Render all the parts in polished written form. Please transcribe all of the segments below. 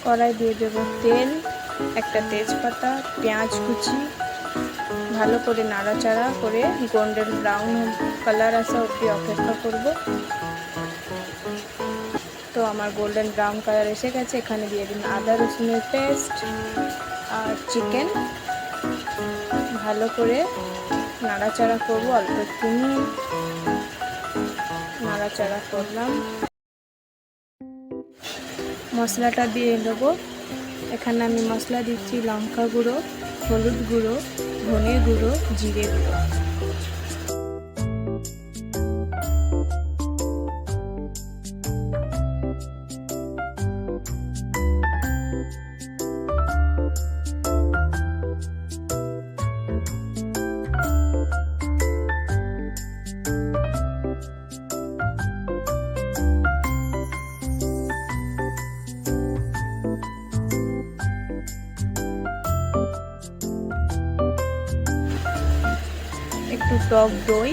কড়াই দিয়ে দেবো তেল, একটা তেজপাতা, পেঁয়াজ কুচি, ভালো করে নাড়াচাড়া করে গোল্ডেন ব্রাউন কালার আসা অবধি অপেক্ষা করব। তো আমার গোল্ডেন ব্রাউন কালার এসে গেছে। এখানে দিয়ে দিন আদা রসুনের পেস্ট আর চিকেন, ভালো করে নাড়াচাড়া করবো। অল্প একটু নাড়াচাড়া করলাম। মশলাটা দিয়ে দেবো। এখানে আমি মশলা দিচ্ছি লঙ্কা গুঁড়ো, হলুদ গুঁড়ো, ধনে গুঁড়ো, জিরে গুঁড়ো। একটু টক দই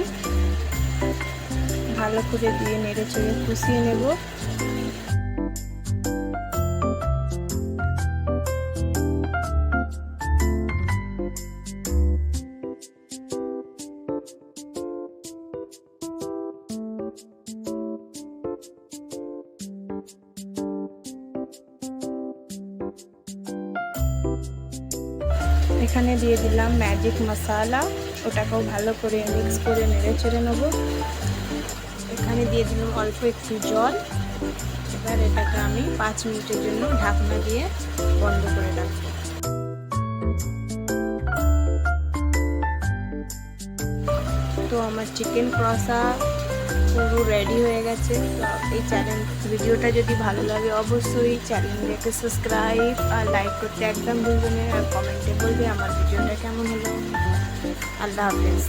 ভালো করে দিয়ে নেড়ে চেড়ে কষিয়ে নেব। এখানে দিয়ে দিলাম ম্যাজিক মশলা, ওটাকেও ভালো করে মিক্স করে নেড়ে চেড়ে নেব। এখানে দিয়ে দিলাম অল্প একটু জল। এবার এটাকে আমি 5 মিনিটের জন্য ঢাকনা দিয়ে বন্ধ করে রাখবো। তো আমার চিকেন কষা পুরো রেডি হয়ে গেছে। তো এই ভিডিওটা যদি ভালো লাগে অবশ্যই চ্যানেলটাকে সাবস্ক্রাইব আর লাইক করতে একদম ভুলবেন না। আর কমেন্টে বলবে আমার ভিডিওটা কেমন হলো। আল্লাহ হাফেজ।